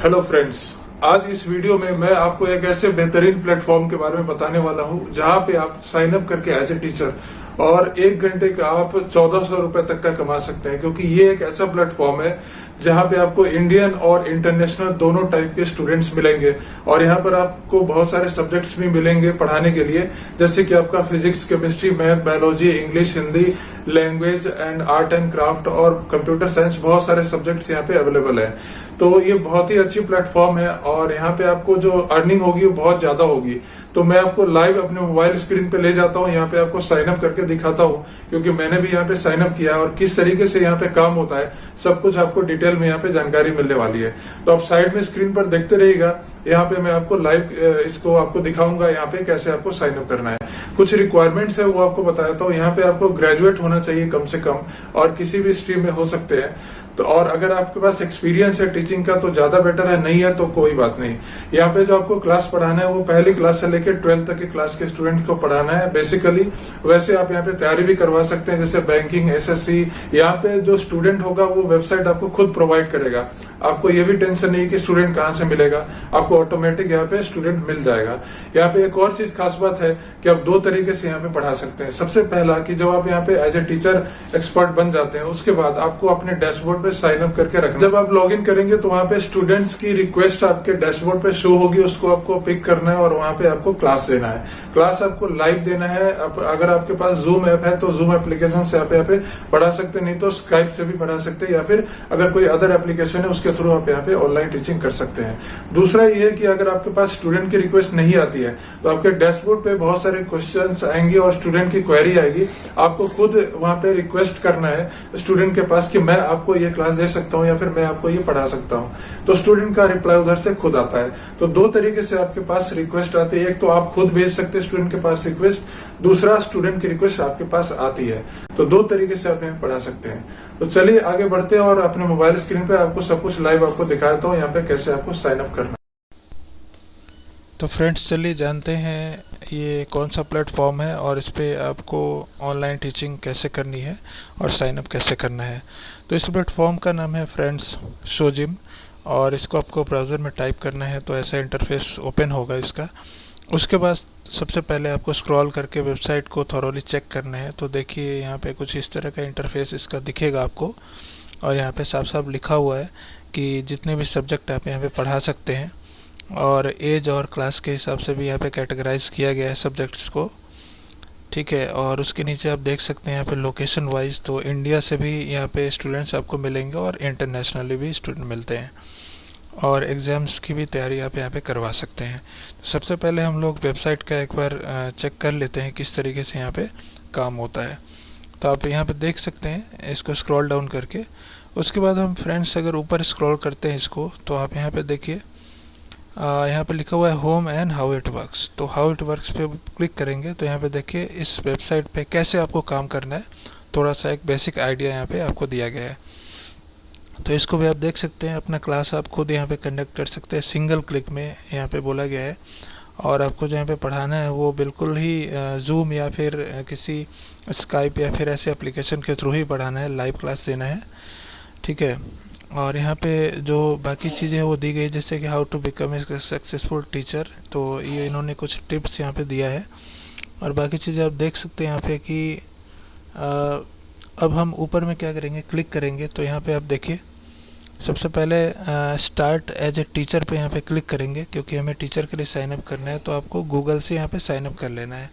Hello friends, आज इस video में मैं आपको एक ऐसे बेहतरीन प्लेटफॉर्म के बारे में बताने वाला हूं जहां पे आप साइन अप करके एज ए टीचर और 1 घंटे का आप 1400 रुपए तक का कमा सकते हैं। क्योंकि ये एक ऐसा प्लेटफॉर्म है जहां पे आपको इंडियन और इंटरनेशनल दोनों टाइप के स्टूडेंट्स मिलेंगे और यहाँ पर आपको बहुत सारे सब्जेक्ट्स भी मिलेंगे पढ़ाने के लिए, जैसे कि आपका physics, chemistry, math, biology, English, Hindi, language and art and craft और कंप्यूटर साइंस। बहुत सारे सब्जेक्ट्स यहाँ पे अवेलेबल है। तो ये बहुत ही अच्छी प्लेटफॉर्म है और यहाँ पे आपको जो अर्निंग होगी वो बहुत ज्यादा होगी। तो मैं आपको लाइव अपने मोबाइल स्क्रीन पे ले जाता हूँ, यहाँ पे आपको साइन अप करके दिखाता हूँ, क्योंकि मैंने भी यहाँ पे साइन अप किया है और किस तरीके से यहाँ पे काम होता है सब कुछ आपको डिटेल में यहाँ पे जानकारी मिलने वाली है। तो आप साइड में स्क्रीन पर देखते रहिएगा, यहाँ पे मैं आपको लाइव इसको आपको दिखाऊंगा यहाँ पे कैसे आपको साइन अप करना है। कुछ रिक्वायरमेंट्स है वो आपको बता देता हूँ। यहाँ पे आपको ग्रेजुएट होना चाहिए कम से कम और किसी भी स्ट्रीम में हो सकते हैं। तो और अगर आपके पास एक्सपीरियंस है टीचिंग का तो ज्यादा बेटर है, नहीं है तो कोई बात नहीं। यहाँ पे जो आपको क्लास पढ़ाना है वो पहली क्लास से लेकर 12th तक की क्लास के स्टूडेंट को पढ़ाना है बेसिकली। वैसे आप यहाँ पे तैयारी भी करवा सकते हैं, जैसे बैंकिंग, एसएससी। यहाँ पे जो स्टूडेंट होगा वो वेबसाइट आपको खुद प्रोवाइड करेगा। आपको ये भी टेंशन नहीं कि स्टूडेंट कहाँ से मिलेगा, आपको ऑटोमेटिक यहाँ पे स्टूडेंट मिल जाएगा। यहाँ पे एक और चीज खास बात है कि आप 2 तरीके से यहाँ पे पढ़ा सकते हैं। सबसे पहला कि जब आप यहाँ पे एज ए टीचर एक्सपर्ट बन जाते हैं उसके बाद आपको अपने डैशबोर्ड पे साइन अप करके रखना। जब आप लॉग इन करेंगे तो वहाँ पे स्टूडेंट्स की रिक्वेस्ट आपके डैशबोर्ड पे शो होगी, उसको आपको पिक करना है और वहाँ पे आपको क्लास देना है। क्लास आपको लाइव देना है। अगर आपके पास जूम ऐप है तो जूम एप्लीकेशन से आप यहाँ पे पढ़ा सकते हैं, नहीं तो स्काइप से भी पढ़ा सकते हैं, या फिर अगर कोई अदर एप्लीकेशन है उसके थ्रू आप यहाँ पे ऑनलाइन टीचिंग कर सकते हैं। दूसरा ये है कि अगर आपके पास स्टूडेंट की रिक्वेस्ट नहीं आती है तो आपके डैशबोर्ड पे बहुत सारे क्वेश्चंस आएंगे और स्टूडेंट की क्वेरी आएगी। आपको खुद वहाँ पे रिक्वेस्ट करना है स्टूडेंट के पास कि मैं आपको ये क्लास दे सकता हूँ या फिर मैं आपको ये पढ़ा सकता हूँ, तो स्टूडेंट का रिप्लाई उधर से खुद आता है। तो 2 तरीके से आपके पास रिक्वेस्ट आती है। एक तो आप खुद भेज सकते हैं स्टूडेंट के पास रिक्वेस्ट, दूसरा स्टूडेंट की रिक्वेस्ट आपके पास आती है। तो 2 तरीके से आप यहाँ पढ़ा सकते हैं। तो चलिए आगे बढ़ते हैं और अपने मोबाइल स्क्रीन पे आपको सब कुछ लाइव आपको दिखाता हूँ यहाँ पे कैसे आपको साइन अप करना है। तो फ्रेंड्स चलिए जानते हैं ये कौन सा प्लेटफॉर्म है और इस पे आपको ऑनलाइन टीचिंग कैसे करनी है और साइन अप कैसे करना है। तो इस प्लेटफॉर्म का नाम है फ्रेंड्स शोजिम और इसको आपको ब्राउज़र में टाइप करना है तो ऐसा इंटरफेस ओपन होगा इसका। उसके बाद सबसे पहले आपको स्क्रॉल करके वेबसाइट को थॉरोली चेक करना है। तो देखिए यहाँ पे कुछ इस तरह का इंटरफेस इसका दिखेगा आपको और यहाँ पे साफ साफ लिखा हुआ है कि जितने भी सब्जेक्ट आप यहाँ पे पढ़ा सकते हैं और एज और क्लास के हिसाब से भी यहाँ पे कैटेगराइज किया गया है सब्जेक्ट्स को, ठीक है। और उसके नीचे आप देख सकते हैं यहाँ पे लोकेशन वाइज, तो इंडिया से भी यहाँ पे स्टूडेंट्स आपको मिलेंगे और इंटरनेशनली भी स्टूडेंट मिलते हैं और एग्ज़ाम्स की भी तैयारी आप यहाँ पे करवा सकते हैं। तो सबसे पहले हम लोग वेबसाइट का एक बार चेक कर लेते हैं किस तरीके से यहाँ पे काम होता है। तो आप यहाँ पे देख सकते हैं इसको स्क्रॉल डाउन करके। उसके बाद हम फ्रेंड्स अगर ऊपर स्क्रॉल करते हैं इसको तो आप यहाँ पे देखिए यहाँ पे लिखा हुआ है home and how it works. तो हाउ इट वर्क्स पे क्लिक करेंगे तो यहाँ पे देखिए इस वेबसाइट पे कैसे आपको काम करना है, थोड़ा सा एक बेसिक आइडिया यहाँ पे आपको दिया गया है। तो इसको भी आप देख सकते हैं, अपना क्लास आप खुद यहाँ पे कंडक्ट कर सकते हैं, सिंगल क्लिक में यहाँ पे बोला गया है। और आपको जो यहाँ पे पढ़ाना है वो बिल्कुल ही जूम या फिर किसी स्काइप या फिर ऐसे एप्लीकेशन के थ्रू ही पढ़ाना है, लाइव क्लास देना है, ठीक है। और यहाँ पे जो बाकी चीज़ें हैं वो दी गई, जैसे कि how to become a successful teacher. तो ये इन्होंने कुछ टिप्स यहाँ पे दिया है और बाकी चीज़ें आप देख सकते हैं यहाँ पे कि अब हम ऊपर में क्या करेंगे, क्लिक करेंगे तो यहाँ पे आप देखिए सबसे पहले स्टार्ट एज ए टीचर पे यहाँ पे क्लिक करेंगे, क्योंकि हमें टीचर के लिए साइन अप करना है। तो आपको गूगल से यहाँ पे साइन अप कर लेना है।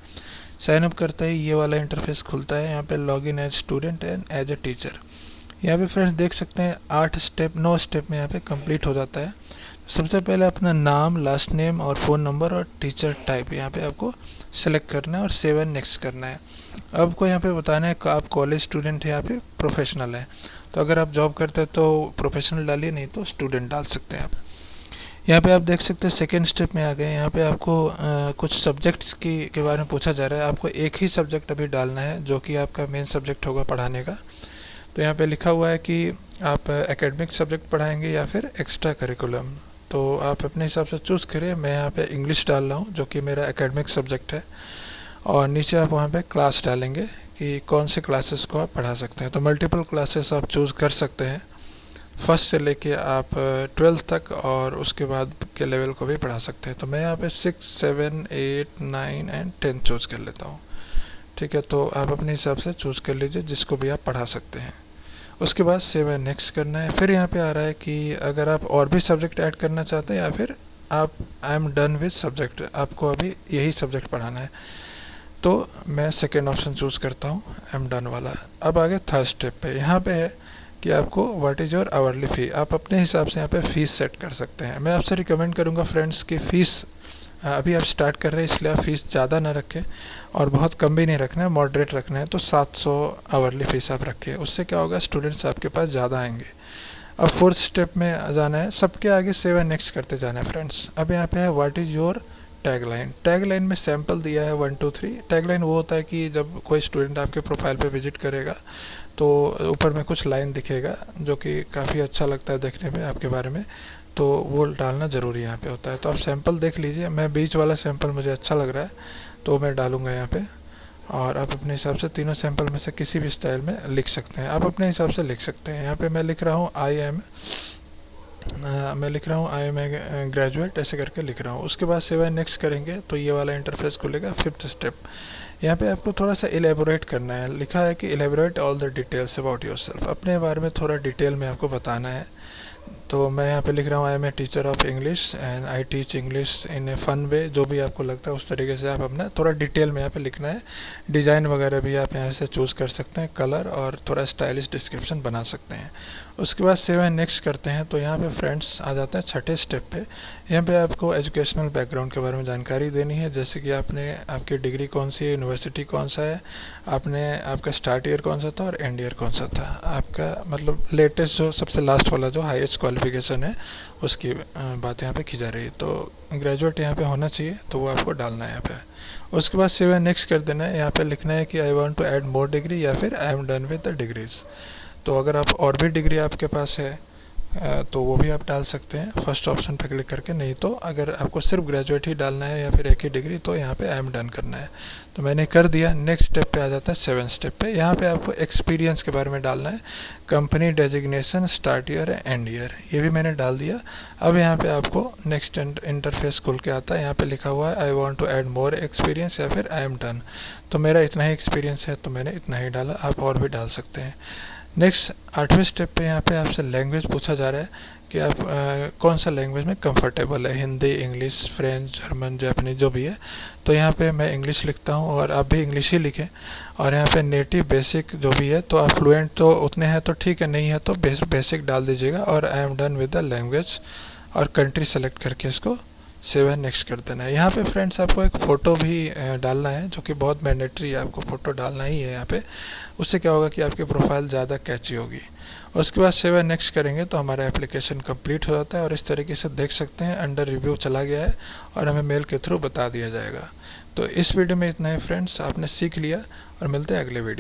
साइन अप करते ही ये वाला इंटरफेस खुलता है, यहाँ पे log in as student and as a teacher. यहाँ पे फ्रेंड्स देख सकते हैं 9 स्टेप में यहाँ पे कंप्लीट हो जाता है। सबसे पहले अपना नाम, लास्ट नेम और फ़ोन नंबर और टीचर टाइप यहाँ पे आपको सेलेक्ट करना है और सेव एंड नेक्स्ट करना है। आपको यहाँ पे बताना है कि आप कॉलेज स्टूडेंट है या फिर प्रोफेशनल है। तो अगर आप जॉब करते हैं तो प्रोफेशनल डालिए, नहीं तो स्टूडेंट डाल सकते हैं आप। यहाँ पे आप देख सकते हैं सेकेंड स्टेप में आ गए। यहाँ पे आपको कुछ सब्जेक्ट्स के बारे में पूछा जा रहा है। आपको एक ही सब्जेक्ट अभी डालना है जो कि आपका मेन सब्जेक्ट होगा पढ़ाने का। तो यहाँ पे लिखा हुआ है कि आप एकेडमिक सब्जेक्ट पढ़ाएंगे या फिर एक्स्ट्रा करिकुलम। तो आप अपने हिसाब से चूज़ करिए। मैं यहाँ पे इंग्लिश डाल रहा हूँ जो कि मेरा एकेडमिक सब्जेक्ट है, और नीचे आप वहाँ पे क्लास डालेंगे कि कौन से क्लासेस को आप पढ़ा सकते हैं। तो मल्टीपल क्लासेस आप चूज़ कर सकते हैं। फर्स्ट से लेके आप 12th तक और उसके बाद के लेवल को भी पढ़ा सकते हैं। तो मैं यहाँ पे 6, 7, 8, 9 एंड 10 चूज़ कर लेता हूँ। ठीक है, तो आप अपने हिसाब से चूज़ कर लीजिए जिसको भी आप पढ़ा सकते हैं। उसके बाद सेव एंड नेक्स्ट करना है। फिर यहाँ पे आ रहा है कि अगर आप और भी सब्जेक्ट ऐड करना चाहते हैं या फिर आप आई एम डन विद सब्जेक्ट, आपको अभी यही सब्जेक्ट पढ़ाना है, तो मैं सेकेंड ऑप्शन चूज़ करता हूँ, आई एम डन वाला। अब आगे थर्ड स्टेप पे यहाँ पे है कि आपको व्हाट इज़ योर आवरली फ़ी। आप अपने हिसाब से यहाँ पे फ़ीस सेट कर सकते हैं। मैं आपसे रिकमेंड करूँगा फ्रेंड्स कि फ़ीस अभी आप स्टार्ट कर रहे हैं इसलिए आप फ़ीस ज़्यादा ना रखें और बहुत कम भी नहीं रखना है, मॉडरेट रखना है। तो 700 आवरली फ़ीस आप रखें, उससे क्या होगा, स्टूडेंट्स आपके पास ज़्यादा आएंगे। अब फोर्थ स्टेप में जाना है, सबके आगे सेव एंड नेक्स्ट करते जाना है फ्रेंड्स। अब यहाँ पे है what is your tagline. Tagline में सैम्पल दिया है 1, 2, 3। टैगलाइन वो होता है कि जब कोई स्टूडेंट आपके प्रोफाइल पे विजिट करेगा तो ऊपर में कुछ लाइन दिखेगा जो कि काफ़ी अच्छा लगता है देखने में आपके बारे में, तो वो डालना ज़रूरी यहाँ पे होता है। तो आप सैंपल देख लीजिए, मैं बीच वाला सैंपल मुझे अच्छा लग रहा है तो मैं डालूँगा यहाँ पे। और आप अपने हिसाब से तीनों सैंपल में से किसी भी स्टाइल में लिख सकते हैं, आप अपने हिसाब से लिख सकते हैं। यहाँ पे मैं लिख रहा हूँ आई एम ए ग्रेजुएट, ऐसे करके लिख रहा हूँ। उसके बाद सेव एंड नेक्स्ट करेंगे तो ये वाला इंटरफेस खुलेगा। फिफ्थ स्टेप, यहाँ पे आपको थोड़ा सा इलेबोरेट करना है। लिखा है कि elaborate all the details about yourself, अपने बारे में थोड़ा डिटेल में आपको बताना है। तो मैं यहाँ पे लिख रहा हूँ I am a teacher of English and I teach English in a fun way. जो भी आपको लगता है उस तरीके से आप अपना थोड़ा डिटेल में यहाँ पे लिखना है। डिज़ाइन वगैरह भी आप यहाँ से चूज़ कर सकते हैं, कलर और थोड़ा स्टाइलिश डिस्क्रिप्शन बना सकते हैं। उसके बाद सेव एंड नेक्स्ट करते हैं तो यहाँ पे फ्रेंड्स आ जाते हैं छठे स्टेप पे। यहाँ पे आपको एजुकेशनल बैकग्राउंड के बारे में जानकारी देनी है, जैसे कि आपकी डिग्री कौन सी है, यूनिवर्सिटी कौन सा है, आपका स्टार्ट ईयर कौन सा था और एंड ईयर कौन सा था, आपका मतलब लेटेस्ट जो सबसे लास्ट वाला जो हाईएस्ट क्वालिफिकेशन है उसकी बात यहाँ पे की जा रही है। तो ग्रेजुएट यहाँ पे होना चाहिए, तो वो आपको डालना है यहाँ पे। उसके बाद सेव एंड नेक्स्ट कर देना है। यहाँ पे लिखना है कि I want to add more degree या फिर I am done with the degrees. तो अगर आप और भी डिग्री आपके पास है तो वो भी आप डाल सकते हैं फर्स्ट ऑप्शन पे क्लिक करके। नहीं तो अगर आपको सिर्फ ग्रेजुएट ही डालना है या फिर एक ही डिग्री तो यहाँ पे आई एम डन करना है। तो मैंने कर दिया। नेक्स्ट स्टेप पे आ जाता है 7 स्टेप पे। यहाँ पे आपको एक्सपीरियंस के बारे में डालना है, company designation, start year, and year, ये भी मैंने डाल दिया। अब यहाँ पे आपको नेक्स्ट इंटरफेस खुल के आता है। यहाँ पे लिखा हुआ है I want to add more experience या फिर आई एम डन। तो मेरा इतना ही एक्सपीरियंस है तो मैंने इतना ही डाला, आप और भी डाल सकते हैं। नेक्स्ट 8वें स्टेप पे यहाँ पे आपसे लैंग्वेज पूछा जा रहा है कि आप कौन सा लैंग्वेज में कंफर्टेबल है, Hindi, English, French, German, Japanese जो भी है। तो यहाँ पे मैं इंग्लिश लिखता हूँ और आप भी इंग्लिश ही लिखें। और यहाँ पे नेटिव, बेसिक जो भी है, तो आप फ्लुएंट तो उतने हैं तो ठीक है, नहीं है तो बेसिक डाल दीजिएगा। और आई am done with the language और कंट्री सेलेक्ट करके इसको सेव एंड नेक्स्ट कर देना है। यहाँ पे फ्रेंड्स आपको एक फ़ोटो भी डालना है जो कि बहुत मैंडेटरी है, आपको फ़ोटो डालना ही है यहाँ पे। उससे क्या होगा कि आपकी प्रोफाइल ज़्यादा कैची होगी। उसके बाद सेव एंड नेक्स्ट करेंगे तो हमारा एप्लीकेशन कंप्लीट हो जाता है। और इस तरीके से देख सकते हैं अंडर रिव्यू चला गया है और हमें मेल के थ्रू बता दिया जाएगा। तो इस वीडियो में इतना ही फ्रेंड्स, आपने सीख लिया और मिलते हैं अगले वीडियो।